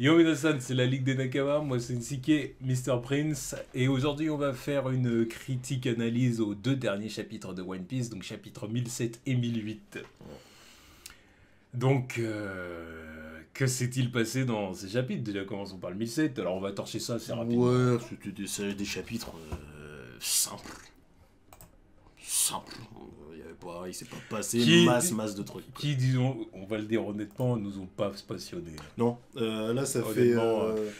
Yomi-san, c'est la Ligue des Nakama, moi c'est Nsuke, Mr. Prince, et aujourd'hui on va faire une critique analyse aux deux derniers chapitres de One Piece, donc chapitres 1007 et 1008. Donc, que s'est-il passé dans ces chapitres? Déjà commençons par le 1007, alors on va torcher ça assez rapidement. Ouais, c'était des chapitres simples. Simple. Il s'est pas passé masse de trucs. Qui, disons, on va le dire honnêtement, nous ont pas passionnés. Non, là ça fait...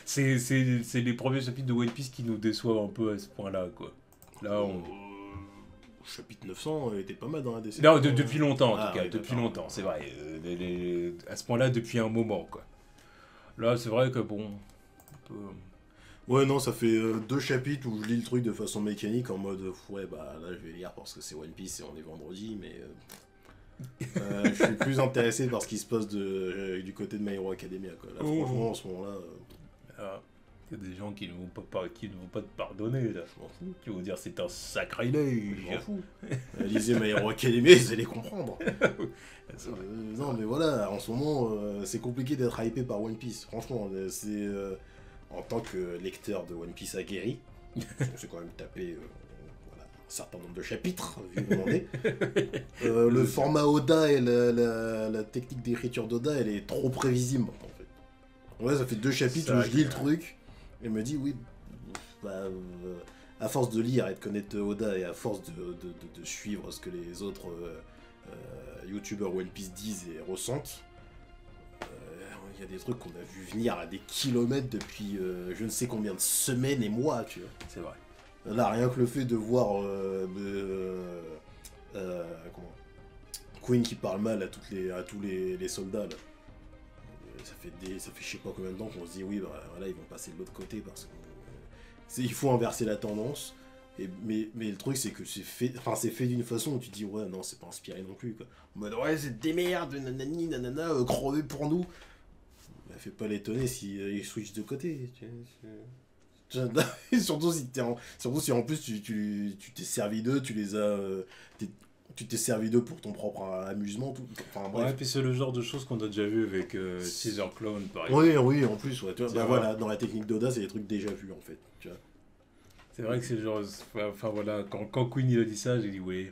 C'est les premiers chapitres de One Piece qui nous déçoivent un peu à ce point-là, quoi. Là, on... chapitre 900 était pas mal dans la décennie. Non, depuis longtemps, en tout cas, ouais, depuis longtemps, c'est vrai. À ce point-là, depuis un moment, quoi. Là, c'est vrai que, bon... un peu... Ouais, non, ça fait deux chapitres où je lis le truc de façon mécanique en mode ouais, bah là je vais lire parce que c'est One Piece et on est vendredi, mais je suis plus intéressé par ce qui se passe du côté de My Hero Academia, quoi. Là, franchement, en ce moment-là. Il y a des gens qui ne vont pas te pardonner, là, je m'en fous. Qui vont dire c'est un sacrilège. Je m'en fous. Lisez My Hero Academia, vous allez comprendre. Non, mais voilà, en ce moment, c'est compliqué d'être hypé par One Piece. Franchement, c'est. En tant que lecteur de One Piece aguerri, on s'est quand même tapé un certain nombre de chapitres, vu le demander. Le format Oda et la technique d'écriture d'Oda, elle est trop prévisible, en fait. Ouais, ça fait deux chapitres où je lis le truc, et me dis, oui, bah, à force de lire et de connaître Oda, et à force de suivre ce que les autres youtubeurs One Piece disent et ressentent, il y a des trucs qu'on a vu venir à des kilomètres depuis je ne sais combien de semaines et mois, tu vois. C'est vrai. Là, rien que le fait de voir Queen qui parle mal à tous les soldats, là. Ça fait je sais pas combien de temps qu'on se dit oui, bah voilà, ils vont passer de l'autre côté parce que il faut inverser la tendance. Mais le truc, c'est que c'est fait d'une façon où tu te dis ouais, non, c'est pas inspiré non plus, quoi. En mode ouais, c'est des merdes, nanani, nanana, crevez pour nous. Fait pas l'étonner si ils switch de côté. Surtout si en plus tu t'es servi d'eux, tu t'es servi d'eux pour ton propre amusement. Enfin, bref. Ouais, puis c'est le genre de choses qu'on a déjà vu avec Caesar Clown, par exemple. Oui, en plus, ouais. Voilà, dans la technique d'Oda, c'est des trucs déjà vus, en fait. Tu vois. C'est vrai que c'est le genre... Enfin, voilà, quand Queen il a dit ça, j'ai dit oui...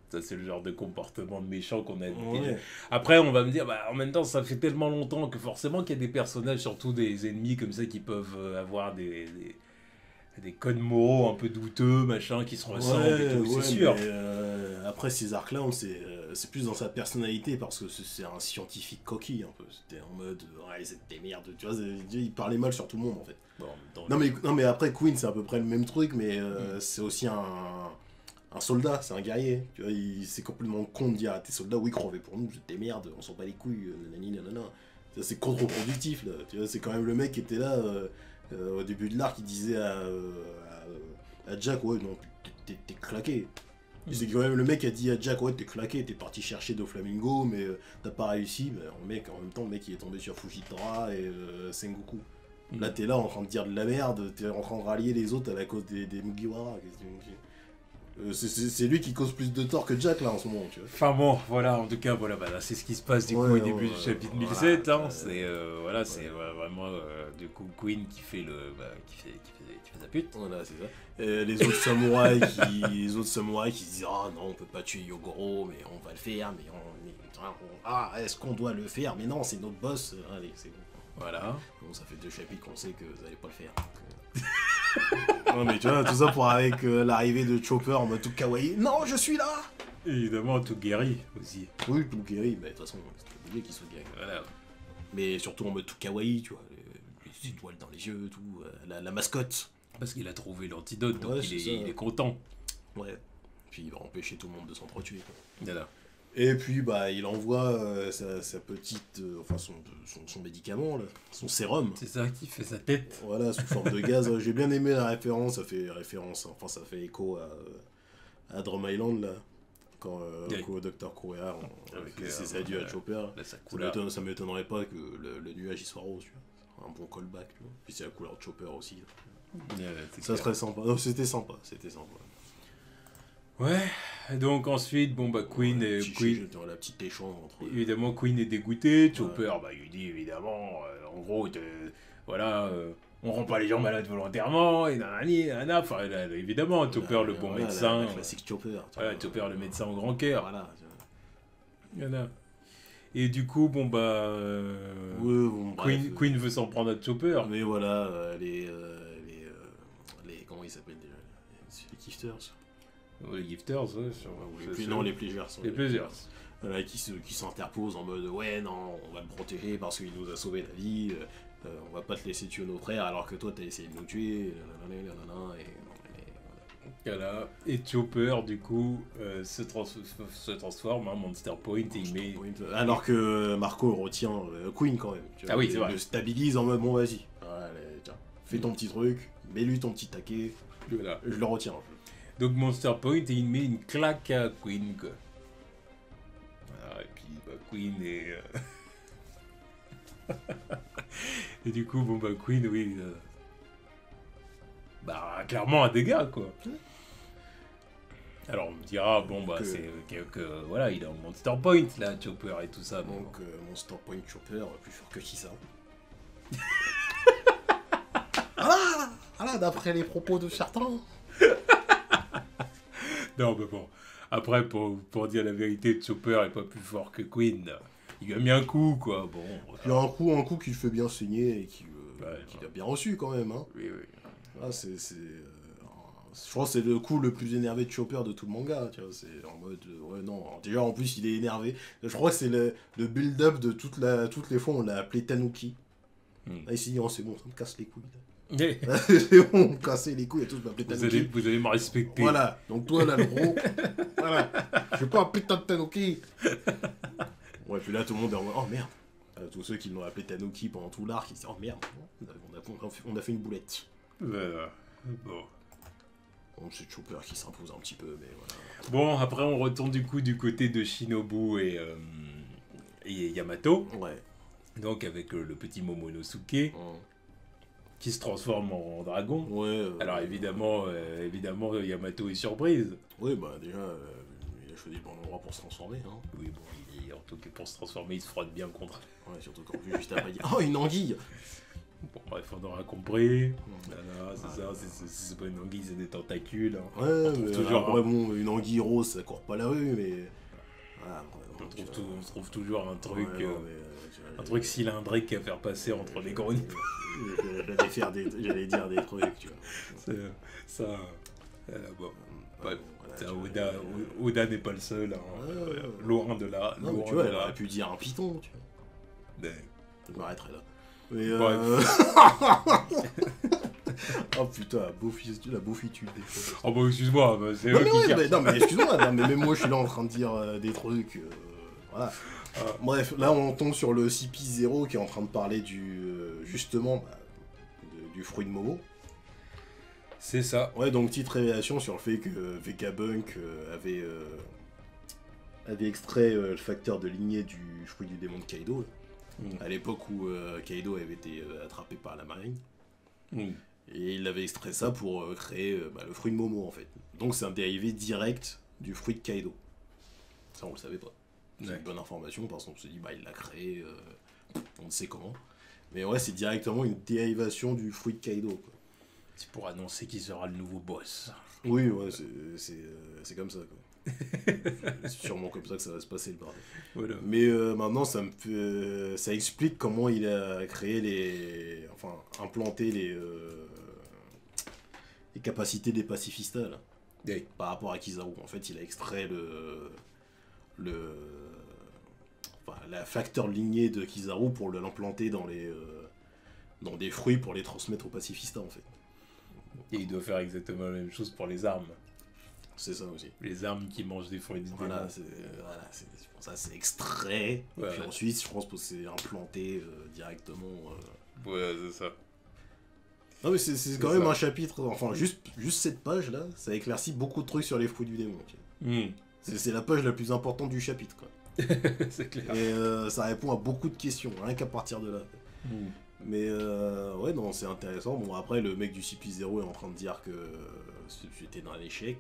Ça, c'est le genre de comportement méchant qu'on a. Ouais. Après, on va me dire, bah, en même temps, ça fait tellement longtemps que forcément qu'il y a des personnages, surtout des ennemis comme ça, qui peuvent avoir des codes moraux un peu douteux, machin, qui se ressemblent et tout, c'est sûr. Mais, après, César Clown, c'est plus dans sa personnalité parce que c'est un scientifique coquille, un peu. C'était en mode, ouais, c'est des merdes, tu vois, il parlait mal sur tout le monde, en fait. Bon, non, mais après, Queen, c'est à peu près le même truc, mais c'est aussi un soldat, c'est un guerrier. Tu vois, c'est complètement con de dire à tes soldats, oui, crevez pour nous, c'est des merdes, on s'en bat les couilles, nanani, nanana. C'est contre-productif, là. Tu vois, c'est quand même le mec qui était là au début de l'arc, qui disait à Jack, ouais, non, t'es claqué. C'est quand même le mec qui a dit à Jack, ouais, t'es claqué, t'es parti chercher Doflamingo, mais t'as pas réussi. Mais en même temps, le mec, il est tombé sur Fujitora et Sengoku. Là, t'es là en train de dire de la merde, t'es en train de rallier les autres à la cause des Mugiwara. C'est lui qui cause plus de tort que Jack là en ce moment, tu vois. Enfin bon, voilà, en tout cas, voilà, bah, là, c'est ce qui se passe du coup au début du chapitre 1007. Hein, c'est c'est vraiment du coup Queen qui fait qui fait sa pute. Voilà, c'est ça. Les autres samouraïs qui se disent ah non, on peut pas tuer Yogoro, mais on va le faire, est-ce qu'on doit le faire? Mais non, c'est notre boss. Allez, c'est bon. Voilà. Bon, ça fait deux chapitres qu'on sait que vous allez pas le faire. Non mais tu vois, tout ça pour avec l'arrivée de Chopper en mode tout kawaii. Non, je suis là. Évidemment, tout guéri aussi. Oui, tout guéri, mais de toute façon, c'est obligé qu'il soit guéri. Voilà. Mais surtout en mode tout kawaii, tu vois, les étoiles dans les yeux, tout, la mascotte. Parce qu'il a trouvé l'antidote, donc ouais, il est content. Ouais. Puis il va empêcher tout le monde de s'entretuer. Voilà. Et puis bah il envoie sa petite, enfin son médicament là, son sérum. C'est ça qui fait sa tête. Voilà, sous forme de gaz. J'ai bien aimé la référence, ça fait référence, enfin ça fait écho à Drum Island là, quand Dr. Corea avec ses adieux à Chopper. Ça m'étonnerait pas que le nuage il soit rose, tu vois. Un bon callback, tu vois. Puis c'est la couleur de Chopper aussi. Ça serait sympa. Non, c'était sympa. Ouais, donc ensuite, bon bah Queen la petite échange entre... Évidemment, Queen est dégoûté, Chopper, bah il dit évidemment, en gros, voilà, on rend pas les gens malades volontairement, et nanani, nanana. Enfin, là, évidemment, Chopper, le bon médecin. La classique Chopper. Voilà, Chopper, le médecin au grand cœur. Voilà. Voilà. Et du coup, bon bah. Ouais, bon, bref, Queen veut s'en prendre à Chopper. Mais voilà, les comment ils s'appellent déjà? Les gifters. Les gifters, ouais. Non, les pleasures. Les pleasures. Voilà, qui s'interposent en mode ouais, non, on va le protéger parce qu'il nous a sauvé la vie. On va pas te laisser tuer nos frères alors que toi t'as essayé de nous tuer. Voilà. Et Chopper, du coup, se transforme en Monster Point et il met. Alors que Marco retient Queen quand même. Tu vois, ah oui, c'est vrai. Il le stabilise en mode bon, vas-y. Allez, tiens, fais ton petit truc, mets-lui ton petit taquet. Voilà. Je le retiens. Donc Monster Point et il met une claque à Queen, quoi. Voilà, et puis bah, Queen est. Et du coup, bon bah Queen, oui. Bah, clairement un dégât, quoi. Alors on me dira, bon bah c'est que voilà, il est en Monster Point là, Chopper et tout ça. Donc Monster Point Chopper, plus fort que qui ça? Ah, d'après les propos de certains. Non mais bon, après pour dire la vérité, Chopper est pas plus fort que Queen. Il lui a mis un coup quoi, bon. Il y a un coup qui le fait bien saigner et qui a bien reçu quand même. Hein. Oui. Ah, je pense que c'est le coup le plus énervé de Chopper de tout le manga, tu vois, c'est en mode, ouais non, déjà en plus il est énervé, je crois que c'est le build-up de toutes les fois on l'a appelé Tanuki, là ici, oh, c'est bon, ça me casse les couilles, là. C'est bon, on me cassait les couilles et tous m'appeler Tanuki. Vous allez me respecter. Voilà, donc toi là le gros, voilà, je vais pas appeler Tanuki. Ouais, puis là tout le monde est en mode, oh merde, tous ceux qui l'ont appelé Tanuki pendant tout l'arc, ils disent, oh merde, on a fait une boulette. Voilà, bon. Bon, c'est Chopper qui s'impose un petit peu, mais voilà. Bon, après on retourne du coup du côté de Shinobu et Yamato. Ouais. Donc avec le petit Momonosuke qui se transforme en dragon. Ouais. Alors évidemment, Yamato est surprise. Oui, bah déjà, il a choisi le bon endroit pour se transformer. Hein. Oui, bon, en tout cas pour se transformer, il se frotte bien contre. Ouais, surtout qu'en plus, juste après, il dit oh, une anguille. Bon, bref, on aura compris. Voilà, c'est ça, c'est pas une anguille, c'est des tentacules. Hein. Ouais, mais toujours après, bon, une anguille rose, ça court pas la rue, mais. Voilà, on trouve toujours un truc. Un truc cylindrique à faire passer entre les grognes. J'allais dire des trucs, tu vois. Ça. Bon. Ouais, voilà, Oda n'est pas le seul. Hein. Loin de là. Non, mais tu vois, elle aurait pu dire un python, tu vois. Je m'arrêterai là. Mais oh putain, la beaufitude des choses. Oh bah excuse-moi, c'est eux qui cherchent. Non mais excuse-moi, mais même moi je suis là en train de dire des trucs. Voilà. Bref, là on tombe sur le CP0 qui est en train de parler justement du fruit de Momo. C'est ça. Ouais, donc petite révélation sur le fait que Vegabunk avait extrait le facteur de lignée du fruit du démon de Kaido. À l'époque où Kaido avait été attrapé par la marine. Et il avait extrait ça pour créer le fruit de Momo en fait. Donc c'est un dérivé direct du fruit de Kaido. Ça on le savait pas. C'est une bonne information parce qu'on se dit il l'a créé, on ne sait comment. Mais ouais, c'est directement une dérivation du fruit de Kaido quoi. C'est pour annoncer qui sera le nouveau boss. Oui, ouais, c'est comme ça quoi. C'est sûrement comme ça que ça va se passer le bordel. Voilà. Mais maintenant ça explique comment il a créé implanté les capacités des pacifistas là. Oui. Par rapport à Kizaru. En fait il a extrait la facteur lignée de Kizaru pour l'implanter dans des fruits pour les transmettre aux pacifistas en fait. Et il doit faire exactement la même chose pour les armes. C'est ça aussi. Les armes qui mangent des fruits du démon. Voilà, c'est pour ça c'est extrait. Ouais, et puis ensuite, je pense que c'est implanté directement. Ouais, c'est ça. Non mais c'est quand même un chapitre, enfin juste cette page là, ça éclaircit beaucoup de trucs sur les fruits du démon. C'est la page la plus importante du chapitre quoi. C'est clair. Et ça répond à beaucoup de questions, rien qu'à partir de là. Mais ouais, non, c'est intéressant. Bon, après, le mec du CP0 est en train de dire que c'était un échec.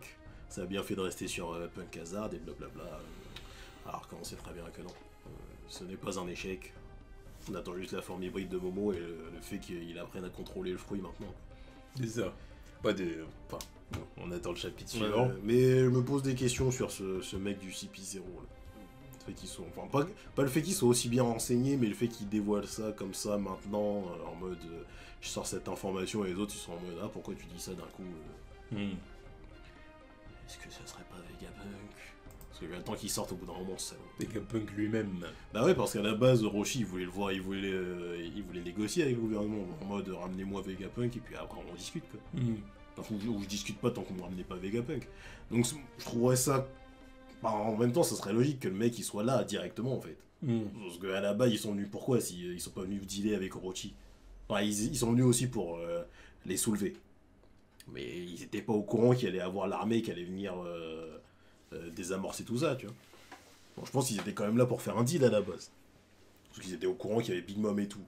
Ça a bien fait de rester sur Punk Hazard et blablabla. Alors qu'on sait très bien que non. Ce n'est pas un échec. On attend juste la forme hybride de Momo et le fait qu'il apprenne à contrôler le fruit maintenant. C'est ça. Enfin, on attend le chapitre suivant. Mais je me pose des questions sur ce mec du CP0. Là. Le fait qu'ils sont, enfin, pas le fait qu'ils soient aussi bien renseignés, mais le fait qu'ils dévoilent ça comme ça maintenant, en mode je sors cette information et les autres ils sont en mode ah pourquoi tu dis ça d'un coup Est-ce que ça serait pas Vegapunk? Parce que j'attends qu'il sorte au bout d'un moment ça. Vegapunk lui-même. Bah ouais, parce qu'à la base Roshi il voulait le voir, il voulait négocier avec le gouvernement en mode ramenez-moi Vegapunk et puis après on discute quoi. Ou je discute pas tant qu'on me ramenait pas Vegapunk. Donc je trouverais ça. Bah, en même temps, ça serait logique que le mec il soit là directement en fait. Parce qu'à la base, ils sont venus pourquoi si ils sont pas venus dealer avec Orochi? Enfin, ils sont venus aussi pour les soulever. Mais ils étaient pas au courant qu'il allait avoir l'armée qui allait venir désamorcer tout ça, tu vois. Bon, je pense qu'ils étaient quand même là pour faire un deal à la base. Parce qu'ils étaient au courant qu'il y avait Big Mom et tout.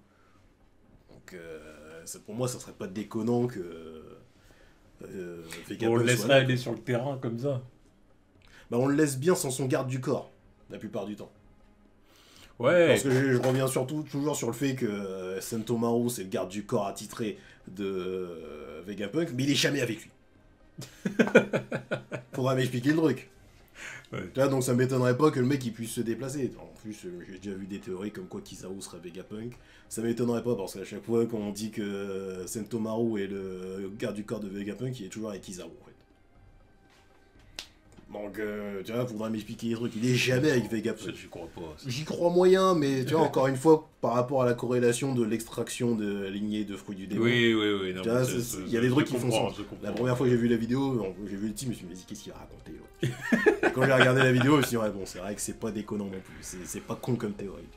Donc, pour moi, ça serait pas déconnant que. On le laisserait aller sur le terrain comme ça. Bah on le laisse bien sans son garde du corps, la plupart du temps. Ouais. Parce que je reviens toujours sur le fait que Sentomaru c'est le garde du corps attitré de Vegapunk, mais il est jamais avec lui. Faudra m'expliquer le truc. Ouais. Tu vois, donc ça m'étonnerait pas que le mec il puisse se déplacer. En plus, j'ai déjà vu des théories comme quoi Kizaru serait Vegapunk. Ça m'étonnerait pas parce qu'à chaque fois qu'on dit que Sentomaru est le garde du corps de Vegapunk, il est toujours avec Kizaru en fait. Donc, tu vois, faudra m'expliquer les trucs. Il est jamais avec Vegapunk. J'y crois pas. J'y crois moyen, mais tu vois, encore une fois, par rapport à la corrélation de l'extraction de la lignée de fruits du démon. Oui. Non, il y a des trucs qui font sens. La première fois que j'ai vu la vidéo, j'ai vu le team, je me suis dit, qu'est-ce qu'il va raconter là. Quand j'ai regardé la vidéo, je me suis dit, ouais, bon, c'est vrai que c'est pas déconnant non plus. C'est pas con comme théorie.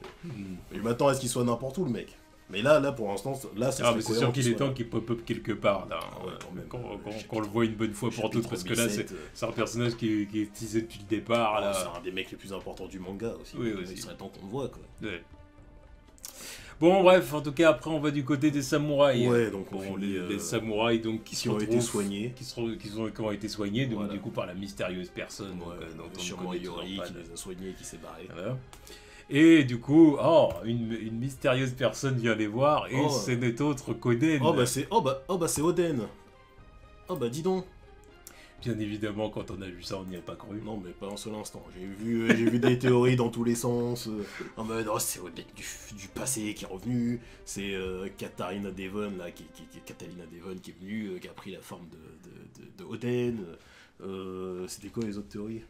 Je m'attends à ce qu'il soit n'importe où, le mec. Mais là, pour l'instant, là, ça mais c'est sûr qu'il est temps qu'il pop-up quelque part, là. Qu'on le voit une bonne fois pour toutes, parce que là, c'est un personnage qui est teasé depuis le départ, là. C'est un des mecs les plus importants du manga aussi. Oui, il serait temps qu'on le voit, quoi. Ouais. Bon, bref, en tout cas, après, on va du côté des samouraïs. Ouais, donc les samouraïs donc, qui ont été soignés. Qui ont été soignés, donc du coup, par la mystérieuse personne. Sûrement Iori qui les a soignés et qui s'est barré. Voilà. Et du coup, une mystérieuse personne vient les voir et ce n'est autre qu'Oden. C'est Oden. Oh bah dis donc. Bien évidemment, quand on a vu ça, on n'y a pas cru. Non, mais pas un seul instant. J'ai vu des théories dans tous les sens. En mode, c'est Oden du passé qui est revenu. C'est Catalina Devon là, Catalina Devon qui est venue, qui a pris la forme de Oden. C'était quoi les autres théories?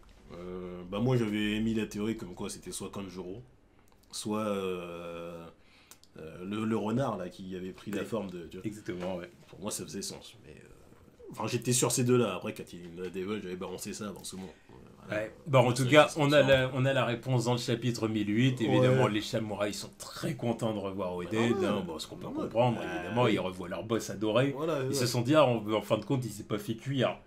Moi j'avais émis la théorie comme quoi c'était soit Kanjuro, soit le renard là qui avait pris la forme de. Exactement, ouais. Pour moi ça faisait sens, mais j'étais sur ces deux-là. Après quand il a Devil, j'avais balancé ça dans ce moment. Ouais. En tout cas, on a la réponse dans le chapitre 1008. Évidemment, les samouraïs sont très contents de revoir Oden. Ce qu'on peut comprendre, évidemment, ils revoient leur boss adoré. Ils se sont dit, en fin de compte, il s'est pas fait cuire.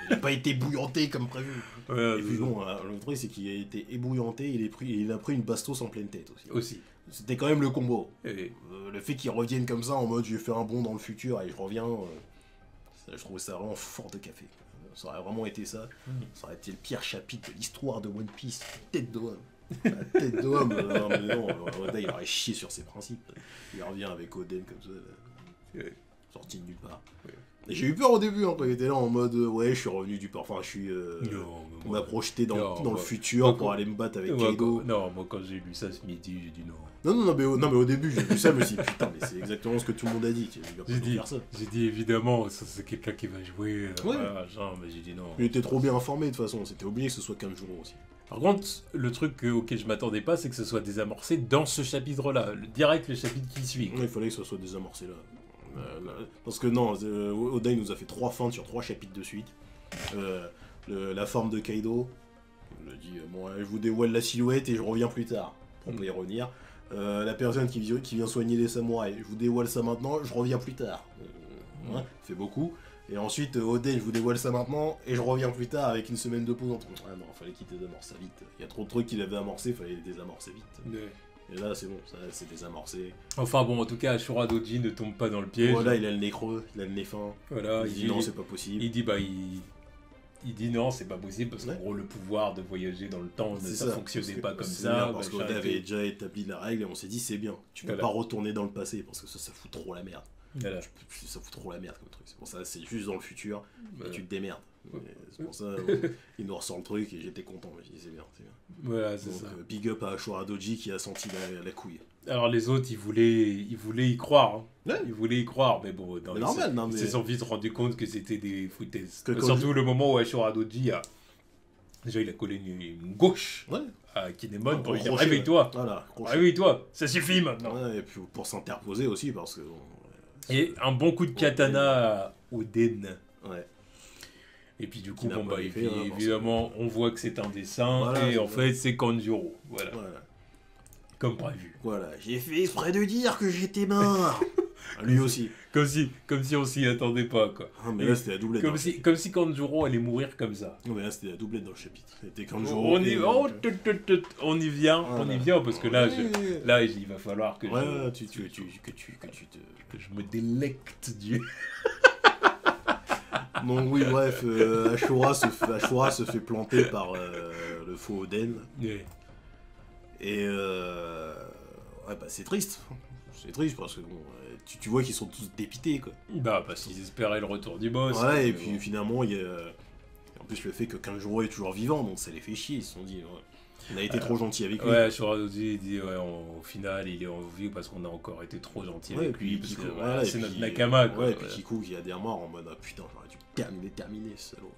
Il n'a pas été bouillanté comme prévu. Et puis bon, le truc c'est qu'il a été ébouillanté, il a pris une bastos en pleine tête aussi. C'était quand même le combo. Le fait qu'il revienne comme ça en mode je vais faire un bond dans le futur et je reviens, je trouvais ça vraiment fort de café. Ça aurait vraiment été ça. Ça aurait été le pire chapitre de l'histoire de One Piece. Tête d'homme. La tête d'homme. Non, Oda il aurait chié sur ses principes. Il revient avec Oden comme ça. Sorti de nulle part. Et j'ai eu peur au début quand il était là en mode je suis revenu du port. Enfin, on m'a projeté dans le futur pour aller me battre avec Kaido. Moi quand j'ai lu ça ce midi, j'ai dit non. Non, mais au début j'ai vu ça, je me suis dit putain, mais c'est exactement ce que tout le monde a dit. J'ai dit évidemment, ça c'est quelqu'un qui va jouer. Mais j'ai dit non. Il était trop bien informé de toute façon, c'était obligé que ce soit Kanjuro aussi. Par contre, le truc auquel je m'attendais pas, c'est que ce soit désamorcé dans ce chapitre-là. Direct le chapitre qui suit. Il fallait que ce soit désamorcé là. Parce que non, Oda nous a fait 3 feintes sur 3 chapitres de suite. La forme de Kaido, il a dit je vous dévoile la silhouette et je reviens plus tard. On peut y revenir. La personne qui vient soigner les samouraïs, je vous dévoile ça maintenant, je reviens plus tard. Fait beaucoup. Et ensuite, Oden, je vous dévoile ça maintenant et je reviens plus tard avec une semaine de pause entre. Ah non, fallait qu'il désamorce ça vite. Il y a trop de trucs qu'il avait amorcé, fallait les désamorcer vite. Et là, c'est bon, ça c'est désamorcé. Enfin bon, en tout cas, Ashura Doji ne tombe pas dans le piège. Voilà, il a le nez creux, il a le nez fin. Voilà, il dit non, c'est pas possible. Il dit il dit non, c'est pas possible parce qu'en gros, le pouvoir de voyager dans le temps, ça fonctionnait pas comme ça. Parce qu'on avait déjà établi la règle et on s'est dit c'est bien. Tu peux pas retourner dans le passé parce que ça fout trop la merde. Voilà. Ça fout trop la merde comme truc. C'est pour ça, c'est juste dans le futur et tu te démerdes. C'est pour ça, il nous ressort le truc et j'étais content. Je dis c'est bien, c'est bien. Voilà, c'est donc, ça. Big up à Ashura Doji qui a senti la couille. Alors les autres, ils voulaient y croire. Hein. Ouais. Ils voulaient y croire, mais bon, ils se sont vite rendu compte que c'était des foutaises. Surtout le moment où Ashura Doji a... Déjà, il a collé une gauche à Kinemon pour lui dire réveille-toi. Voilà, réveille-toi, ça suffit maintenant. Ouais, et puis pour s'interposer aussi parce que... et un bon coup de katana au Den. Ouais. Et puis du coup, évidemment, on voit que c'est un dessin, et en fait, c'est Kanjuro. Voilà. Comme prévu. Voilà, j'ai fait exprès de dire que j'étais mort. Lui aussi. Comme si on s'y attendait pas, quoi. Ah, mais là, c'était la doublette. Comme si Kanjuro allait mourir comme ça. Non, mais là, c'était la doublette dans le chapitre. C'était Kanjuro. On y vient, parce que là, il va falloir que que je me délecte du... Donc oui, bref, Ashura se fait planter par le faux Oden. Yeah. Et c'est triste. C'est triste parce que bon, tu vois qu'ils sont tous dépités, quoi. Bah, parce qu'ils espéraient le retour du boss. Ouais, et puis finalement, il y a... En plus, le fait que Kanjuro est toujours vivant, donc ça les fait chier. Ils se sont dit, on a été trop gentil avec lui. Ouais, Ashura Doji dit, au final, il est en vie parce qu'on a encore été trop gentil avec lui. Parce que c'est notre Nakama, quoi. Ouais, et puis Kiku qui a derrière mort en mode, ah putain, j'aurais dû terminer, salaud.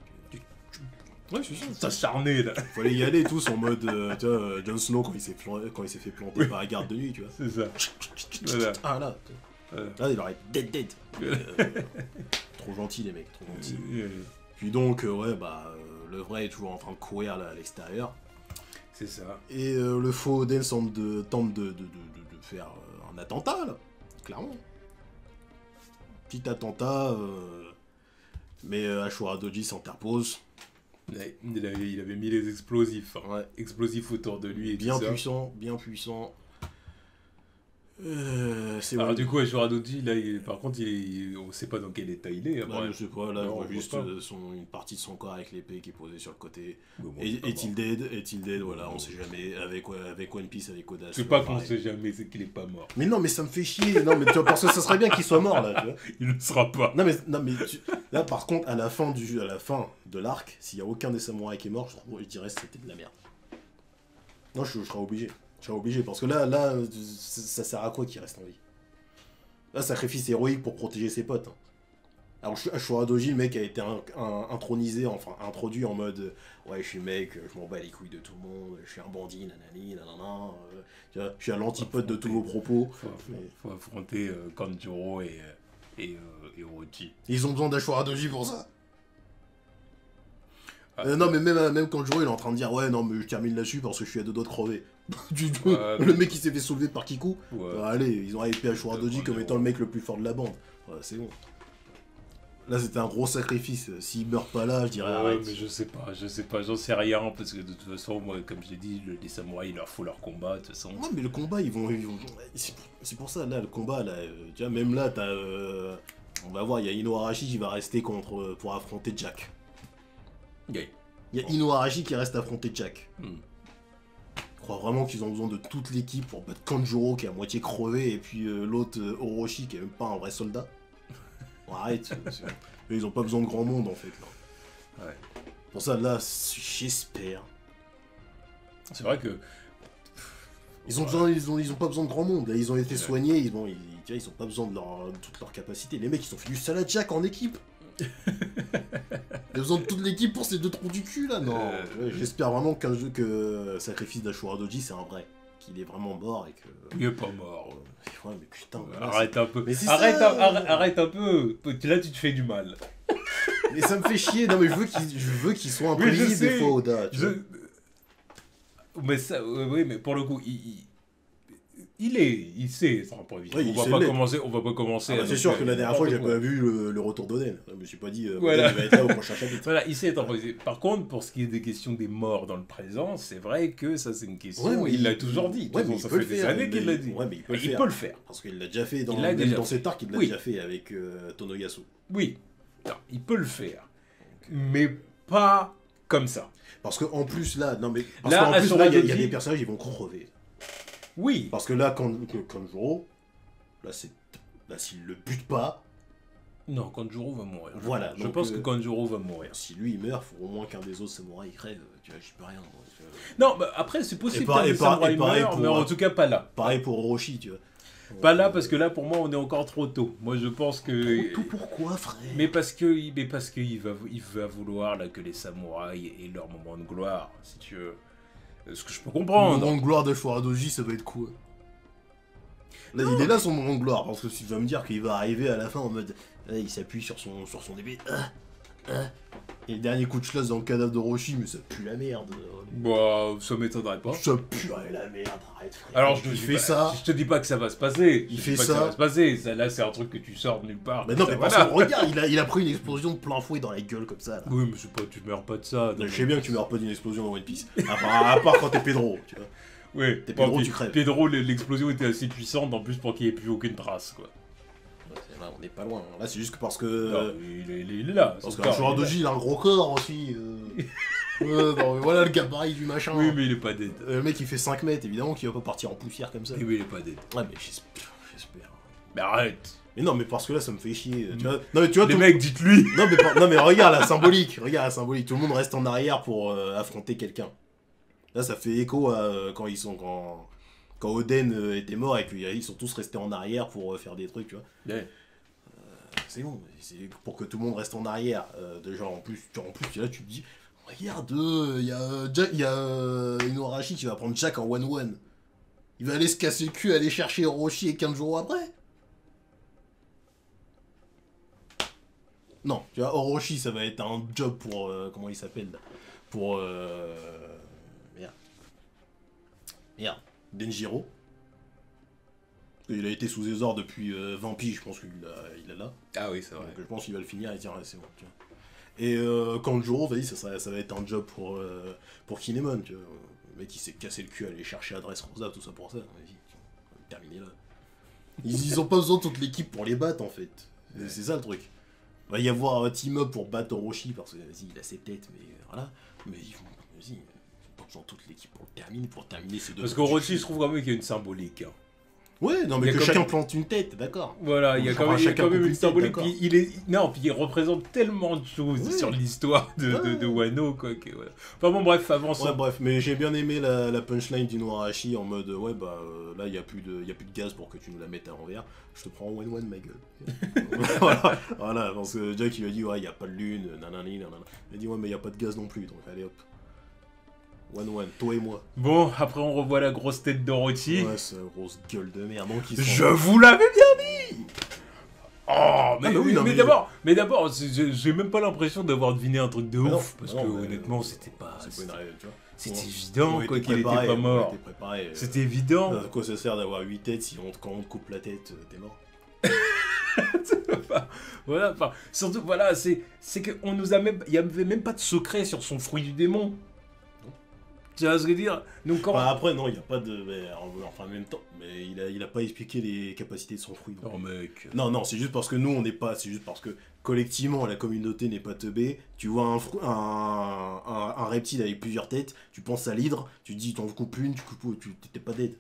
Ouais, c'est ça. S'acharner, là. Fallait y aller tous en mode, tu vois, Jon Snow quand il s'est fait planter par la garde de nuit, tu vois. C'est ça. Voilà. Ah là. Là, il aurait dead. Trop gentil, les mecs, trop gentil. Puis donc, le vrai est toujours en train de courir là à l'extérieur. C'est ça. Et le faux Oden tente de faire un attentat, là, clairement. Petit attentat, mais Ashura Doji s'interpose. Il avait mis les explosifs. Explosifs autour de lui et bien tout ça. Bien puissant. Alors du coup, Ashura Doji, là, par contre, on sait pas dans quel état il est. Je sais pas, là, on voit juste une partie de son corps avec l'épée qui est posée sur le côté. Est-il dead, voilà, on sait jamais. Avec One Piece, avec Oda. C'est pas qu'on sait jamais, c'est qu'il est pas mort. Mais non, mais ça me fait chier. Non, mais tu vois, parce que ça serait bien qu'il soit mort, là, tu vois. Il ne sera pas. Non, mais là, par contre, à la fin de l'arc, s'il y a aucun des samouraïs qui est mort, je dirais que c'était de la merde. Non, je serais obligé. Je serais obligé, parce que là, ça sert à quoi qu'il reste en vie? Là, sacrifice héroïque pour protéger ses potes. Hein. Alors, Ashura Doji, le mec a été intronisé, enfin, introduit en mode ouais, je suis mec, je m'en bats les couilles de tout le monde, je suis un bandit, nanani, nanana, je suis à l'antipode de tous vos propos. Faut affronter Kanjuro et Orochi. Ils ont besoin d'Ashura Doji pour ça. Non, mais même Kanjuro, il est en train de dire ouais, non, mais je termine là-dessus parce que je suis à deux doigts de crever. Le mec qui s'est fait soulever par Kiku, allez, ils ont hypé Ashura Doji comme étant le mec le plus fort de la bande. C'est bon. Là, c'était un gros sacrifice. S'il meurt pas là, je dirais arrête. Mais je sais pas, j'en sais rien, parce que de toute façon, moi, comme je l'ai dit, les samouraïs, il leur faut leur combat, de toute façon. Non, mais le combat, ils vont... C'est pour ça, là, le combat, là, tu vois, même là, t'as... On va voir, il y a Inoharashi qui va rester pour affronter Jack. Il y a Inoharashi qui reste à affronter Jack. Je crois vraiment qu'ils ont besoin de toute l'équipe pour battre Kanjuro qui est à moitié crevé, et puis l'autre, Orochi, qui est même pas un vrai soldat. Bon, arrête, ils ont pas besoin de grand monde en fait. Là. Ouais. Pour ça, là, j'espère. C'est vrai que. Ils ont pas besoin de grand monde. Là, ils ont été soignés, ils ont pas besoin de toute leur capacité. Les mecs, ils ont fait du salade jack en équipe. Ils ont besoin de toute l'équipe pour ces deux trous du cul là. Non. J'espère vraiment que Sacrifice d'Ashura Doji, c'est un vrai. Qu'il est vraiment mort et que. Il est pas mort. Ouais, mais putain. Arrête un peu. Arrête un peu. Là, tu te fais du mal. Mais ça me fait chier. Non, mais je veux qu'il soit imprévisible des fois, Oda. Mais ça, oui, mais pour le coup, il sait être imprévisible. Oui, on va pas commencer. C'est sûr que la dernière fois, j'ai pas vu le retour d'Oden. Je me suis pas dit, voilà. Il va être là au prochain chapitre. Voilà, il sait être imprévisible. Par contre, pour ce qui est des questions des morts dans le présent, c'est vrai que ça, c'est une question. Ouais, il l'a toujours dit. Ça fait des années qu'il l'a dit. Ouais, mais il peut le faire. Parce qu'il l'a déjà fait dans cet arc, il l'a déjà fait avec Tonoyasu. Oui, non, il peut le faire. Mais pas comme ça. Parce qu'en plus, là, non mais. Parce Là, qu'en plus, là, il y a Asuradoji- des personnages, ils vont crever. Oui. Parce que là, Kanjuro, là, c'est. Là, s'il le bute pas, Non, Kanjuro va mourir. Voilà, Je donc, pense que Kanjuro va mourir. si lui il meurt, faut au moins qu'un des autres samouraïs crève. Tu vois, j'y peux rien. Moi. Non, bah, après, c'est possible Et par- qu'un et des par- samouraïs et pareil meure, pour- mais en tout cas pas là. Pareil pour Orochi, tu vois. Pas là, parce que là, pour moi, on est encore trop tôt. Moi, je pense que... Tout pourquoi, frère? Mais parce qu'il va vouloir là, que les samouraïs aient leur moment de gloire, si tu veux. Ce que je peux Le comprendre. moment de gloire de Shuradoji, ça va être quoi? Là, il est là son moment de gloire, parce que tu vas me dire qu'il va arriver à la fin en mode. Il s'appuie sur son épée. Et le dernier coup de chlasse dans le cadavre d'Orochi, mais ça pue la merde. Bah, ça m'étonnerait pas. Ça pue la merde, arrête, frère. Alors, je te il dis fait pas- ça. Je te dis pas que ça va se passer. Il Je te fait dis pas que ça. ça va se passer. Ça, là, c'est un truc que tu sors de nulle part. Mais non, Ça, mais parce voilà. que regarde, il a pris une explosion de plein fouet dans la gueule comme ça. Là. Oui, mais c'est pas, tu meurs pas de ça. Je sais bien que tu meurs pas d'une explosion dans One Piece. À part quand t'es Pedro, tu vois. Oui, T'es Pedro, tu crèves. Pedro, l'explosion était assez puissante en plus pour qu'il n'y ait plus aucune trace, quoi. Là, on n'est pas loin. Là, c'est juste que parce que. Non, il est là. Parce son que corps, Shuradoji, il a un gros corps aussi. Non, mais voilà le gabarit du machin. Oui, mais il est pas dead. Le mec, il fait 5 mètres, évidemment qu'il va pas partir en poussière comme ça. Oui, mais il est pas dead. Ouais, mais j'espère. Mais arrête. Mais non, mais parce que là, ça me fait chier. Tu vois, non, mais tu vois, Les tout- mecs, dites-lui. non, mais regarde la symbolique. Regarde la symbolique. Tout le monde reste en arrière pour affronter quelqu'un. Là, ça fait écho à quand Oden était mort et qu'ils sont tous restés en arrière pour faire des trucs, tu vois. Ouais. C'est bon, c'est pour que tout le monde reste en arrière. Déjà, en plus, là, tu te dis, regarde, il y a Inuarashi qui va prendre Jack en 1-1. Il va aller se casser le cul, aller chercher Orochi et 15 jours après. Non, tu vois, Orochi, ça va être un job pour... comment il s'appelle là Pour... Merde. Denjiro. Il a été sous ses ordres depuis 20 piges, je pense qu'il est là. Ah oui, c'est vrai. Donc je pense qu'il va le finir et dire, ouais, c'est bon, tu vois. Et Kanjuro, vas-y, ça va être un job pour Kinemon, tu vois. Le mec, il s'est cassé le cul à aller chercher Adresse Rosa, tout ça pour ça. Vas-y, terminé là. Ils ont pas besoin de toute l'équipe pour les battre, en fait. C'est ça, le truc. Il va y avoir un team-up pour battre Orochi, parce que, vas-y, il a ses têtes, mais voilà. Mais ils vont, vas-y, ils ont pas besoin de toute l'équipe pour terminer ces deux. Parce qu'Orochi, je trouve quand même qu'il y a une symbolique. Hein. Ouais, non, Il y mais a que quand chacun même- plante une tête, d'accord. Voilà, il y a quand même, Chacun coupe une une tête, symbolique. d'accord. Puis il représente tellement de choses Ouais. sur l'histoire de Ouais. Wano, quoi. Voilà. Enfin bon, bref, avançons. Ouais, bref, mais j'ai bien aimé la punchline d'Inuarashi en mode ouais, bah là, il y a plus de gaz pour que tu nous la mettes à l'envers. Je te prends en 1-1, ma gueule. voilà, parce que Jack, il lui a dit ouais, il y a pas de lune, nanani, nanana. Il a dit ouais, mais il y a pas de gaz non plus, donc allez hop. 1-1, toi et moi. Bon, après on revoit la grosse tête d'Orochi. Ouais, cette grosse gueule de merde. Donc, ils sont... Je vous l'avais bien dit. Oh, mais, Ah, bah oui, non, mais mais- d'abord, j'ai même pas l'impression d'avoir deviné un truc de Mais non, ouf, parce non, que mais- honnêtement, c'était pas... C'est pas une tu vois. C'était On- évident, on quoi, était qu'il était préparés, pas on mort. était préparés, C'était évident. À quoi ça sert d'avoir 8 têtes si quand on te coupe la tête, t'es mort? Voilà, enfin, surtout, voilà, c'est qu'on nous a même... Il y avait même pas de secret sur son fruit du démon. Tu vois ce que je veux dire? Donc quand... Enfin, après, non, il n'y a pas de. Enfin, en même temps, mais il a pas expliqué les capacités de son fruit. Donc. Oh mec... Non, c'est juste parce que nous, on n'est pas. C'est juste parce que collectivement, la communauté n'est pas teubée. Tu vois un reptile avec plusieurs têtes, tu penses à l'hydre, tu te dis, t'en coupes une, t'es pas dead.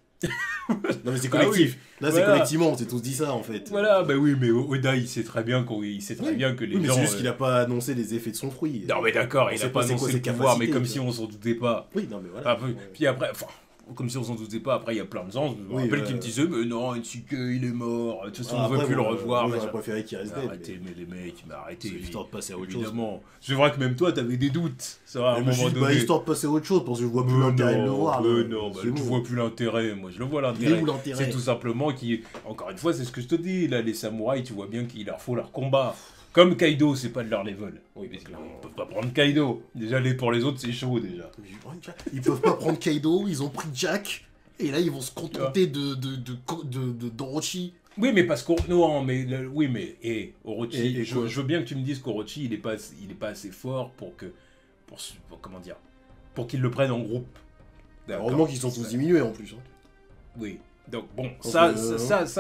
Non, mais c'est Bah collectif. oui. Là, Voilà. c'est collectivement, on s'est tous dit ça en fait. Voilà, bah oui, mais Oda, il sait très bien, bien que les Oui, mais gens... c'est juste qu'il a pas annoncé les effets de son fruit. Non mais d'accord, On il sait a pas c'est quoi annoncé ses le pouvoir, mais capacités, comme tu si vois. on s'en doutait pas. Oui, non, mais voilà. Puis après, enfin, comme si on s'en doutait pas, après il y a plein de gens, je me rappelle qui me disaient, mais non, Itsuki, il est mort, de toute façon on ne veut plus le revoir. Moi, j'aurais machin. préféré qu'il reste dead. Arrêtez, mais les mecs, mais arrêtez. C'est histoire de passer à autre chose. Évidemment. C'est vrai que même toi, t'avais des doutes. Ça va, à un Je me suis moment dit, donné. bah, histoire de passer à autre chose, parce que je vois plus Mais l'intérêt de le non, voir. mais là. non, bah, C'est tu bon. vois plus l'intérêt. Moi, je le vois Il est l'intérêt. où l'intérêt? C'est tout simplement qui, encore une fois, c'est ce que je te dis. Là, les samouraïs, tu vois bien qu'il leur faut leur combat. Comme Kaido, c'est pas de leur level. Oui, Mais parce que- ils peuvent pas prendre Kaido. Déjà, pour les autres, c'est chaud déjà. Ils peuvent pas prendre Kaido, ils ont pris Jack, et là ils vont se contenter d'Orochi. Oui, mais parce qu'Orochi... Non, mais... Oui, mais... Orochi... Et je quoi veux bien que tu me dises qu'Orochi, il est pas assez fort pour que... comment dire? Pour qu'il le prenne en groupe. D'accord. Heureusement qu'ils sont tous diminués en plus. Hein. Oui. Donc bon, ça,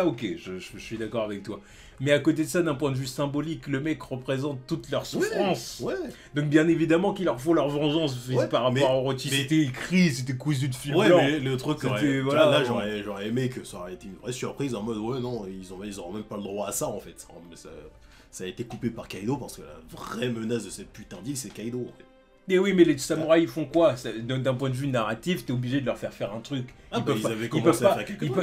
ok, je suis d'accord avec toi. Mais à côté de ça, d'un point de vue symbolique, le mec représente toute leur souffrance. Ouais. Donc bien évidemment qu'il leur faut leur vengeance par rapport à Orochi. C'était écrit, c'était cousu de fil blanc. Mais le truc, là, j'aurais aimé que ça aurait été une vraie surprise en mode, ouais, non, ils auront même pas le droit à ça, en fait. Ça a été coupé par Kaido, parce que la vraie menace de cette putain d'île, c'est Kaido, en fait. Et oui, mais les samouraïs ils font quoi? D'un point de vue narratif, t'es obligé de leur faire un truc.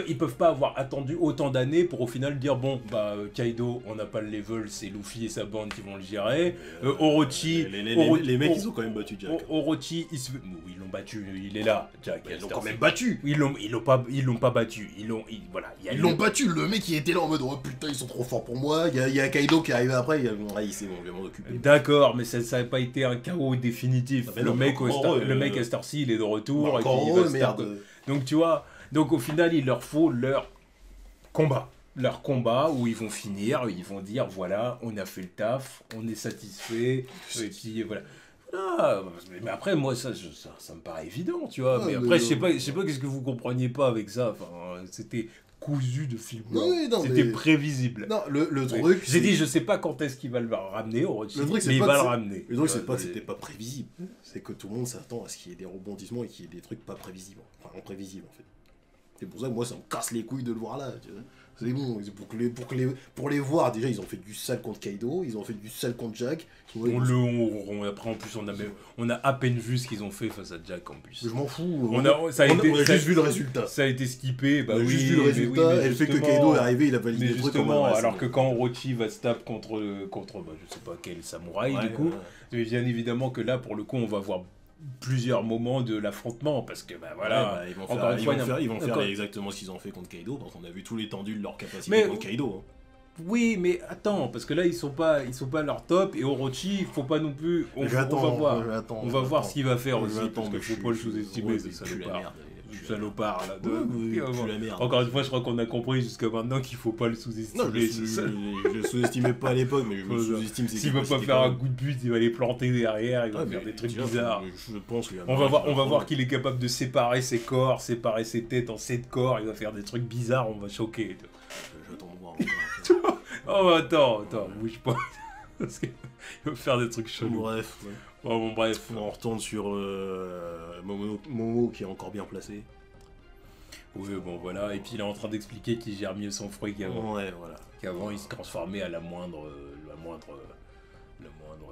Ils peuvent pas avoir attendu autant d'années pour au final dire bon, bah Kaido, on n'a pas le level, c'est Luffy et sa bande qui vont le gérer. Orochi, les mecs ils ont quand même battu Jack. Orochi, ils l'ont battu, il est là, Jack. Ils l'ont quand même battu. Ils l'ont pas battu. Ils l'ont battu. Le mec il était là en mode oh putain ils sont trop forts pour moi. Il y a Kaido qui est arrivé après. C'est bon, je vais m'en occuper. D'accord, mais ça n'a pas été un chaos définitif. Le mec à cette heure-ci, il est de retour. Donc tu vois, au final, il leur faut leur combat. Leur combat où ils vont finir, ils vont dire voilà, on a fait le taf, on est satisfait, et puis voilà. Ah, mais après, moi, ça me paraît évident, tu vois. Mais après, je sais pas qu'est-ce que vous compreniez pas avec ça. Enfin, c'était cousu de fil blanc. C'était prévisible. Non, le truc. J'ai dit, je sais pas quand est-ce qu'il va le ramener, Orochi, mais il va le ramener. Le truc, c'est pas que c'était pas prévisible. C'est que tout le monde s'attend à ce qu'il y ait des rebondissements et qu'il y ait des trucs pas prévisibles. Enfin, imprévisibles, en fait. C'est pour ça que moi, ça me casse les couilles de le voir là. Tu vois. C'est bon, pour les voir, déjà, ils ont fait du sale contre Kaido, ils ont fait du sale contre Jack. Après, en plus, on a à peine vu ce qu'ils ont fait face à Jack, en plus. Je m'en fous. On a juste vu le résultat. Ça a été skippé. On a juste vu le résultat, elle fait que Kaido est arrivé, il a validé le truc. Justement, alors que quand Orochi va se taper contre je sais pas quel samouraï, du coup, bien évidemment que là, pour le coup, on va voir plusieurs moments de l'affrontement parce que ils vont faire exactement ce qu'ils ont fait contre Kaido parce qu'on a vu tout l'étendue de leur capacité contre Kaido. Oui, mais attends, parce que là ils sont pas à leur top et Orochi, il faut pas non plus. On va voir ce qu'il va faire aussi parce qu'il faut pas le sous-estimer, ce salopard là. Encore une fois, je crois qu'on a compris jusqu'à maintenant qu'il faut pas le sous-estimer. Non, je le sous-estimais pas à l'époque, mais je me sous-estime. S'il va pas faire un coup de but, il va les planter derrière, il va faire des trucs bizarres. Je pense on va voir qu'il est capable de séparer ses corps, séparer ses têtes en 7 corps, il va faire des trucs bizarres, on va choquer. J'attends de voir. Oh, attends, bouge pas. Parce qu'il va faire des trucs chelous. Bref. Bref. On retourne sur Momo qui est encore bien placé. Oui, bon voilà. Et puis il est en train d'expliquer qu'il gère mieux son fruit qu'avant. Ouais, voilà. Qu'avant il se transformait à la moindre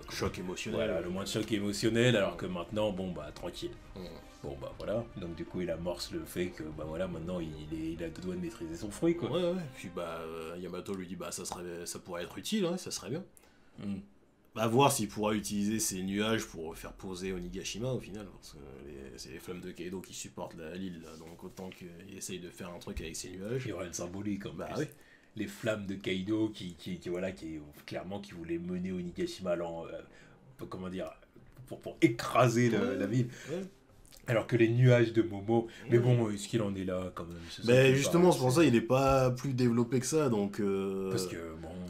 choc émotionnel. Voilà, le moindre choc émotionnel, alors que maintenant, tranquille. Bon voilà, donc du coup il amorce le fait que maintenant il a deux doigts de maîtriser son fruit quoi. Ouais. Puis Yamato lui dit ça pourrait être utile, ça serait bien. Voir s'il pourra utiliser ces nuages pour faire poser Onigashima au final, parce que c'est les flammes de Kaido qui supportent l'île, donc autant qu'il essaye de faire un truc avec ces nuages. Il y aura une symbolique en plus. Oui. Les flammes de Kaido qui clairement qui voulaient mener Onigashima pour écraser la ville. Ouais. Alors que les nuages de Momo, mais bon, est-ce qu'il en est là quand même? Mais justement, c'est pour ça il est pas plus développé que ça, donc parce que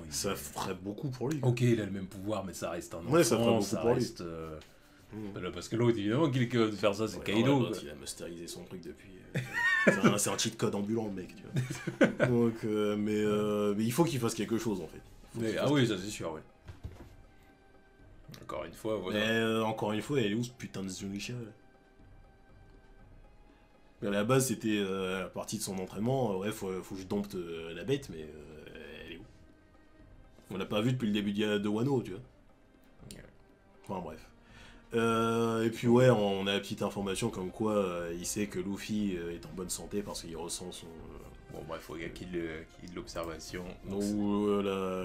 ça ferait beaucoup pour lui. Ok, il a le même pouvoir, mais ça reste un enfant. Ouais, ça ferait beaucoup pour lui. Parce que l'autre, évidemment, qui est capable de faire ça, c'est Kaido. Il a masterisé son truc depuis. C'est un cheat code ambulant, le mec. Tu vois. Donc, mais il faut qu'il fasse quelque chose en fait. Oui, ça c'est sûr, ouais. Encore une fois, voilà. Encore une fois, elle est où ce putain de Zunisha? À la base, c'était la partie de son entraînement. Faut que je dompte la bête, mais elle est où? On l'a pas vu depuis le début de Wano, tu vois. Enfin bref. Et puis on a la petite information comme quoi il sait que Luffy est en bonne santé parce qu'il ressent son... faut qu'il ait de l'observation. Ou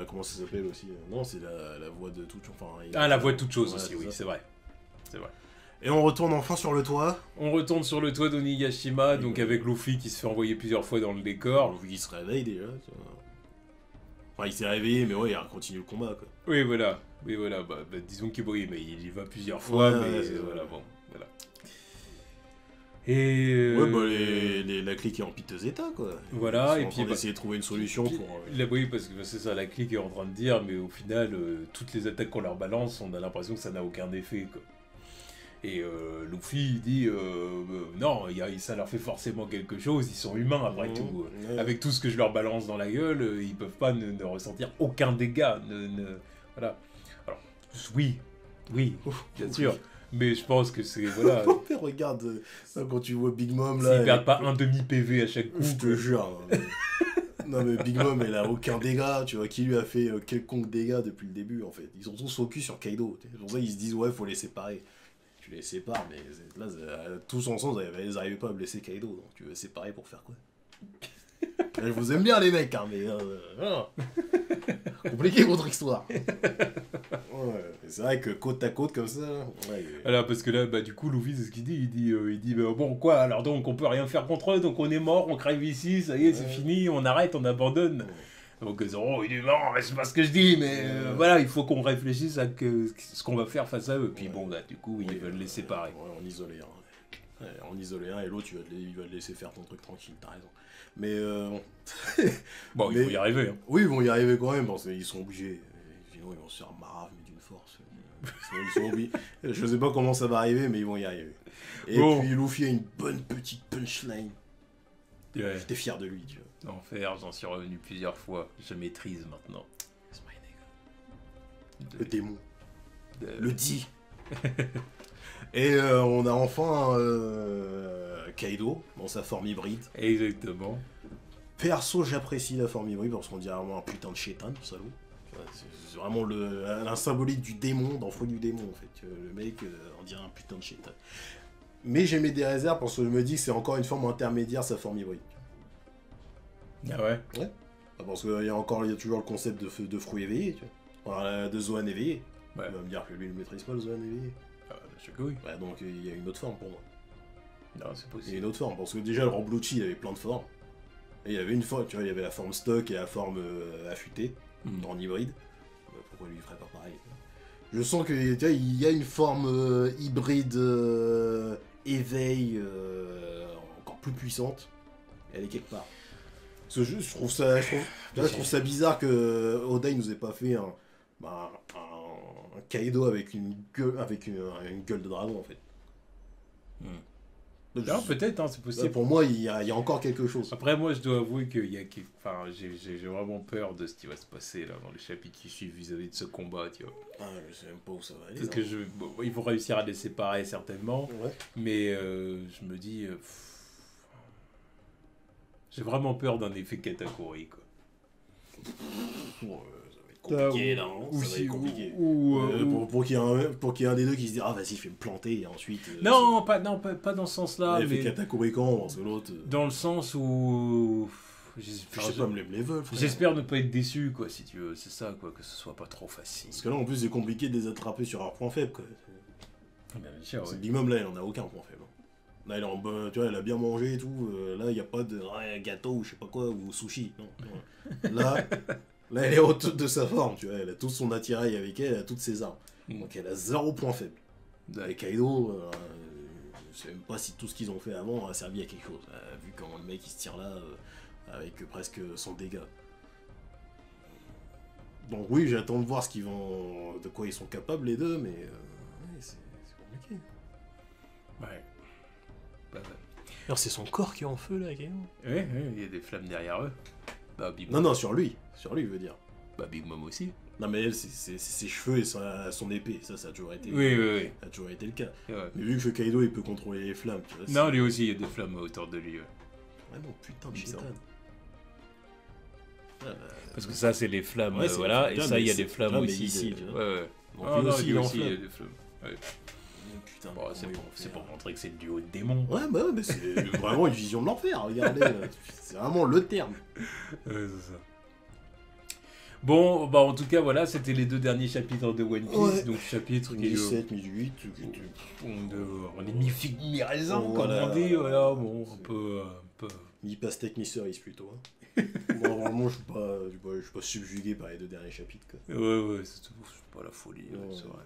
comment ça s'appelle aussi? Non, c'est la voix de toute chose. La voix de toute chose aussi, oui, c'est vrai. C'est vrai. Et on retourne enfin sur le toit. On retourne sur le toit d'Onigashima, donc avec Luffy qui se fait envoyer plusieurs fois dans le décor. Luffy qui se réveille déjà. Il s'est réveillé, mais il continue le combat quoi. Oui, voilà. Disons qu'il mais il y va plusieurs fois, voilà. Et la clique est en piteux état quoi. Voilà, et puis essayer de trouver une solution pour. Oui, parce que c'est ça, la clique est en train de dire, mais au final, toutes les attaques qu'on leur balance, on a l'impression que ça n'a aucun effet quoi. Et Luffy il dit non, ça leur fait forcément quelque chose, ils sont humains après tout. Avec tout ce que je leur balance dans la gueule, ils peuvent pas ne ressentir aucun dégât. Voilà. Alors, oui, bien sûr. Mais je pense que c'est. Voilà. Regarde, quand tu vois Big Mom là. S'ils perdent pas un demi-PV à chaque coup. Je te jure. Non mais Big Mom elle a aucun dégât, tu vois, qui lui a fait quelconque dégât depuis le début en fait. Ils sont tous focus sur Kaido. C'est pour ça qu'ils se disent ouais faut les séparer. Tu les sépares mais là tous ensemble ils arrivaient pas à blesser Kaido, donc tu veux séparer pour faire quoi? Je vous aime bien les mecs hein, mais compliqué votre histoire. Ouais, c'est vrai que côte à côte comme ça. Ouais, alors parce que là du coup Luffy c'est ce qu'il dit, il dit bon quoi alors donc on peut rien faire contre eux donc on est mort, on crève ici, ça y est c'est fini, on arrête, on abandonne. Donc Zoro il dit non mais c'est pas ce que je dis mais voilà il faut qu'on réfléchisse à ce qu'on va faire face à eux. Puis bon là du coup ils veulent les séparer. Ouais, en isoler un. Ouais, en isoler un et l'autre il va te laisser faire ton truc tranquille, t'as raison. Mais bon il faut y arriver. Hein. Oui ils vont y arriver quand même parce qu'ils sont obligés. Sinon ils vont se faire marave mais d'une force. Ils sont obligés. Je sais pas comment ça va arriver mais ils vont y arriver. Et puis Luffy a une bonne petite punchline. Ouais. J'étais fier de lui, tu vois. Enfer, j'en suis revenu plusieurs fois. Je maîtrise maintenant. Le démon. Le dit. Et on a enfin Kaido dans sa forme hybride. Exactement. Perso, j'apprécie la forme hybride parce qu'on dirait vraiment un putain de chétan, salaud. C'est vraiment la symbolique du démon, dans Fouet du démon en fait. Le mec, on dirait un putain de chétan. Mais j'ai mis des réserves parce que je me dis que c'est encore une forme intermédiaire, sa forme hybride. Ah ouais? Ouais. Parce qu'il y a toujours le concept de fruit éveillé, tu vois. Alors, de Zoan éveillé. Ouais. Il va me dire que lui, il ne maîtrise pas le Zoan éveillé. Je sais que oui. Ouais, donc il y a une autre forme pour moi. Non, c'est possible. Il y a une autre forme, parce que déjà, le Ramblucci, il avait plein de formes. Et il y avait une forme, tu vois, il y avait la forme stock et la forme affûtée, en hybride. Pourquoi lui, il ferait pas pareil? Je sens que, tu vois, il y a une forme hybride éveil encore plus puissante. Elle est quelque part. Parce que je trouve ça bizarre que Oda il nous ait pas fait un Kaido avec une gueule de dragon en fait. Non, peut-être, hein, c'est possible. Pour moi, il y a encore quelque chose. Après, moi, je dois avouer que j'ai vraiment peur de ce qui va se passer là dans les chapitres qui suivent vis-à-vis de ce combat, tu vois. Ah, je sais même pas où ça va aller. Parce que ils vont réussir à les séparer certainement, mais je me dis, j'ai vraiment peur d'un effet Katakuri, quoi. Compliqué là, hein. Ça va être compliqué. Pour qu'il y ait un des deux qui se dise ah vas-y je vais me planter et ensuite. Non, pas dans ce sens-là. Mais Katakuri quand parce que l'autre. Dans le sens où. J'espère ne pas être déçu quoi si tu veux, c'est ça quoi, que ce soit pas trop facile. Parce que là en plus c'est compliqué de les attraper sur un point faible quoi. Bien sûr. Ouais. Big Mom là il en a aucun point faible. Là tu vois elle a bien mangé et tout. Là il y a pas de gâteau ou je sais pas quoi ou sushi. Non. Là, elle est haute de sa forme, tu vois, elle a tout son attirail avec elle, elle a toutes ses armes. Donc elle a 0 point faible. Et Kaido, je sais même pas si tout ce qu'ils ont fait avant a servi à quelque chose, vu comment le mec il se tire là, avec presque 100 dégâts. Donc oui, j'attends de voir de quoi ils sont capables les deux, mais c'est compliqué. Ouais. Alors c'est son corps qui est en feu là, Kaido. Oui, il y a des flammes derrière eux. Bah, non, sur lui, je veux dire. Bah, Big Mom aussi. Non, mais elle, c'est ses cheveux et son épée, ça a toujours été, oui. Ça a toujours été le cas. Ouais. Mais vu que Kaido, il peut contrôler les flammes, tu vois. Non, lui aussi, il y a des flammes autour de lui. Ouais, non, putain de chétan. Parce que ça, c'est les flammes, voilà, et ça, il y a des flammes aussi. Ici, tu vois. Ouais. Donc lui aussi, il y a des flammes. Ouais. Putain, bon, c'est pour montrer que c'est le duo de démons. Ouais, mais c'est vraiment une vision de l'enfer, regardez. C'est vraiment le terme. Ouais, c'est ça. Bon, bah en tout cas, voilà, c'était les 2 derniers chapitres de One Piece. Ouais. Donc, chapitre qui est. 17, 18. On est mi-raisin, comme on dit, voilà, bon, un peu. Mi-pastèque, mi-cerise plutôt. Hein. Bon, vraiment, je suis pas subjugué par les 2 derniers chapitres. Quoi. Ouais, c'est pas la folie, c'est vrai.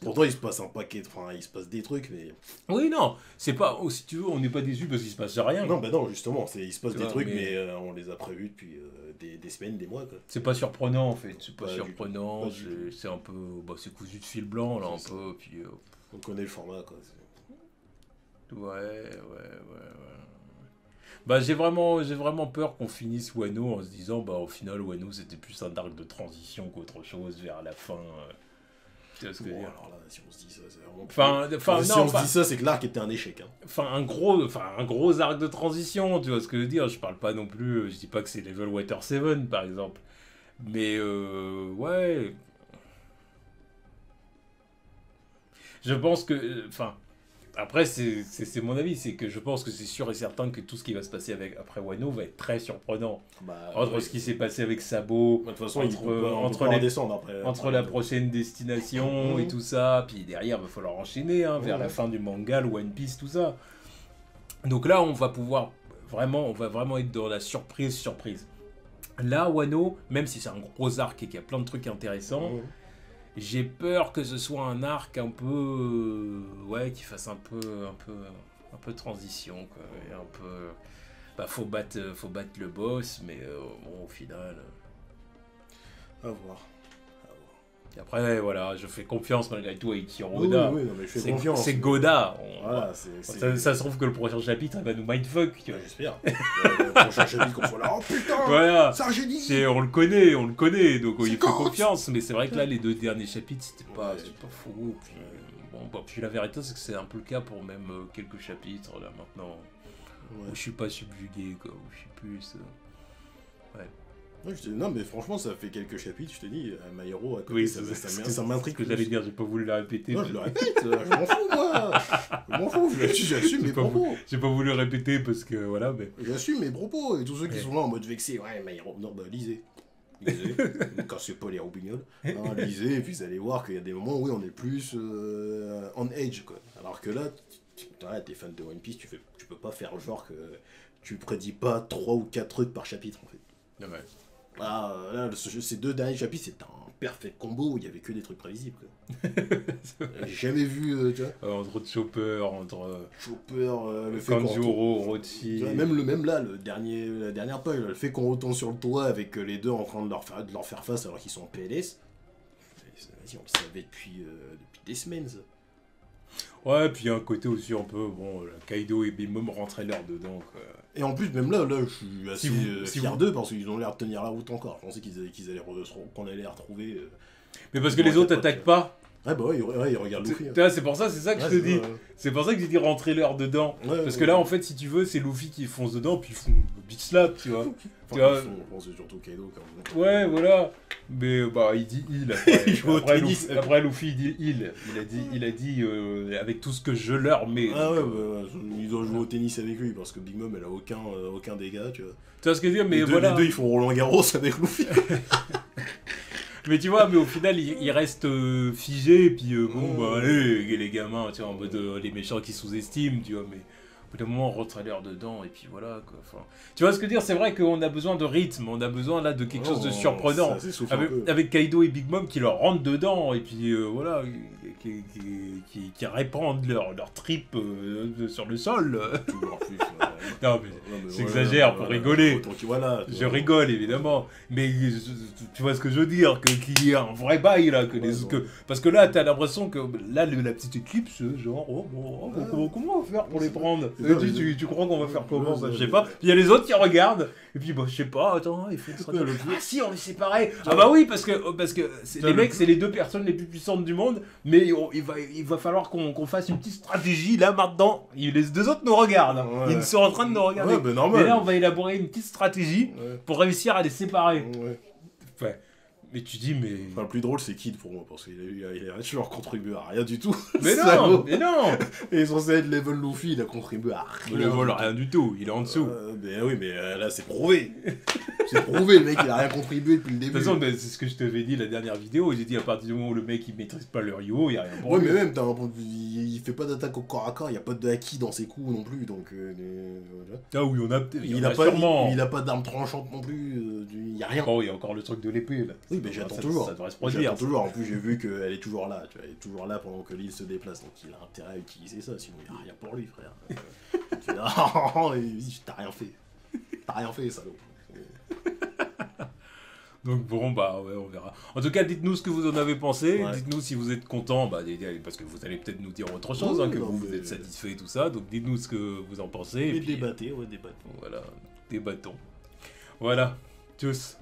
Pourtant, il se passe un paquet, enfin, il se passe des trucs, mais... Oui, non, c'est pas, si tu veux, on n'est pas déçu parce qu'il se passe rien. Non, bah non, justement, il se passe des trucs, mais on les a prévus depuis des semaines, des mois, quoi. C'est pas surprenant, en fait, c'est pas Pas surprenant, du tout. c'est un peu, bah, c'est cousu de fil blanc, là, un C'est peu, puis... On connaît le format, quoi. Ouais. Bah, j'ai vraiment peur qu'on finisse Wano en se disant, bah, au final, Wano, c'était plus un arc de transition qu'autre chose vers la fin. Tu vois ce que je veux dire? Alors là, si on se dit ça, c'est vraiment... Si on se dit ça, c'est que l'arc était un échec, hein. Un gros arc de transition, tu vois ce que je veux dire? Je parle pas non plus, je dis pas que c'est Level Water 7, par exemple. Mais, ouais... Je pense que... Après, c'est mon avis, c'est que je pense que c'est sûr et certain que tout ce qui va se passer après Wano va être très surprenant. Entre ce qui s'est passé avec Sabo, de toute façon, entre la prochaine destination et tout ça, puis derrière, il va falloir enchaîner vers la fin du manga, le One Piece, tout ça. Donc là, on va vraiment être dans la surprise. Là, Wano, même si c'est un gros arc et qu'il y a plein de trucs intéressants, j'ai peur que ce soit un arc un peu... qui fasse un peu transition, quoi. Et un peu... Bah, faut battre le boss, mais bon, au final... À voir. Et après, voilà, je fais confiance malgré tout à Ichiro Oda. Oui, non, mais je fais confiance. C'est Goda. Voilà, ça se trouve que le prochain chapitre, il va nous mindfuck. J'espère. Le prochain chapitre, qu'on soit là, oh putain, voilà. c'est un génie. On le connaît, donc il fait confiance. Mais c'est vrai que là, les 2 derniers chapitres, c'était pas fou. Puis la vérité, c'est que c'est un peu le cas pour même quelques chapitres, là, maintenant. Où je suis pas subjugué, quoi. Où je suis plus... Non, mais franchement, ça fait quelques chapitres, je te dis, My Hero, à côté, oui, ça m'intrigue. Ce que j'allais dire, j'ai pas voulu la répéter. Non, je le répète, je m'en fous, moi. Je m'en fous, j'assume mes propos. J'ai pas voulu répéter parce que, voilà, mais... J'assume mes propos, et tous ceux qui sont là en mode vexé, My Hero, non, bah, lisez. Ne cassez pas les roubignoles. Lisez, et puis vous allez voir qu'il y a des moments où on est plus on edge, quoi. Alors que là, t'es fan de One Piece, tu peux pas faire genre que tu prédis pas 3 ou 4 trucs par chapitre, en fait. Ouais. Là, ces 2 derniers chapitres, c'est un perfect combo où il y avait que des trucs prévisibles, quoi. J'ai jamais vu, tu vois. Entre Chopper, le fait Kanjuro, Orochi. Même là, la dernière page, le fait qu'on retourne sur le toit avec les 2 en train de leur faire face alors qu'ils sont en PLS. Vas-y, on le savait depuis des semaines, ça. Ouais, puis il y a un côté aussi un peu, Kaido et Big Mom rentraient leur dedans, quoi. Et en plus, même là je suis assez fier d'eux parce qu'ils ont l'air de tenir la route encore. Je pensais qu'on allait les retrouver. Mais parce que les autres attaquent pas. Ouais, bah ouais, ils regardent Luffy. C'est pour ça, c'est ça que je te dis. C'est pour ça que j'ai dit rentrer leur dedans. Parce que là, en fait, si tu veux, c'est Luffy qui fonce dedans, puis ils font beat slap, tu vois. Tu vois, c'est surtout Kaido quand même. Ouais, voilà. Mais bah, il dit il. Après, Luffy, il dit il. Il a dit avec tout ce que je leur mets. Ah ouais, ils doivent jouer au tennis avec lui parce que Big Mom, elle a aucun dégât, tu vois. Tu vois ce que je veux dire, mais voilà. Les deux, ils font Roland Garros avec Luffy. Mais tu vois, mais au final, il reste figé, et puis allez, les gamins, tu vois, en mode les méchants qui sous-estiment, tu vois, mais au bout d'un moment, on rentre leur dedans, et puis voilà, quoi. Enfin, tu vois ce que je veux dire, c'est vrai qu'on a besoin de rythme, on a besoin là de quelque chose de surprenant, avec Kaido et Big Mom qui leur rentrent dedans, et puis voilà, qui répandent leur trip sur le sol. Toujours plus. Non, mais j'exagère pour rigoler. Je rigole, évidemment. Mais tu vois ce que je veux dire, qu'il y ait un vrai bail, là. Parce que là, t'as l'impression que là, la petite éclipse, genre, comment on va faire pour les prendre? Tu crois qu'on va faire comment, ça? Je sais pas. Puis il y a les autres qui regardent. Et puis, je sais pas, attends, il faut ah si, on est séparés. Ah bah oui, parce que les mecs, c'est les 2 personnes les plus puissantes du monde. Mais il va falloir qu'on fasse une petite stratégie, là, maintenant. Les 2 autres nous regardent. Ils sont en train de nous regarder. Ouais, bah, normal. Mais là, on va élaborer une petite stratégie pour réussir à les séparer. Ouais. Mais tu dis, mais... Enfin, le plus drôle, c'est Kid pour moi, parce qu'il a toujours contribué à rien du tout. Mais non, mais non. Et il est censé être level Luffy, il a contribué à rien. Rien du tout, il est en dessous. Mais oui, mais là, c'est prouvé. C'est prouvé, le mec, il a rien contribué depuis le début. De toute façon, c'est ce que je t'avais dit la dernière vidéo. J'ai dit, à partir du moment où le mec, il maîtrise pas le Ryo, il y a rien pour lui. Ouais, mais même, il fait pas d'attaque au corps à corps, il y a pas de haki dans ses coups non plus, donc... voilà. Ah oui, il a pas d'arme tranchante non plus, il y a rien. Oh, il y a encore le truc de l'épée, là. Oui, mais j'attends ça, toujours. Ça devrait se produire. J'attends toujours. En plus, j'ai vu qu'elle est toujours là. Tu vois, elle est toujours là pendant que l'île se déplace. Donc il a intérêt à utiliser ça. Sinon, il n'y a rien pour lui, frère. Tu dis, ah, t'as rien fait. T'as rien fait, salaud. Donc bon, bah ouais, on verra. En tout cas, dites-nous ce que vous en avez pensé. Ouais. Dites-nous si vous êtes content, bah, parce que vous allez peut-être nous dire autre chose, Oui, que non, vous mais- êtes satisfait et tout ça. Donc dites-nous ce que vous en pensez. Mais Et puis, débattez, ouais, débattez. voilà, débattons. Voilà, tchuss.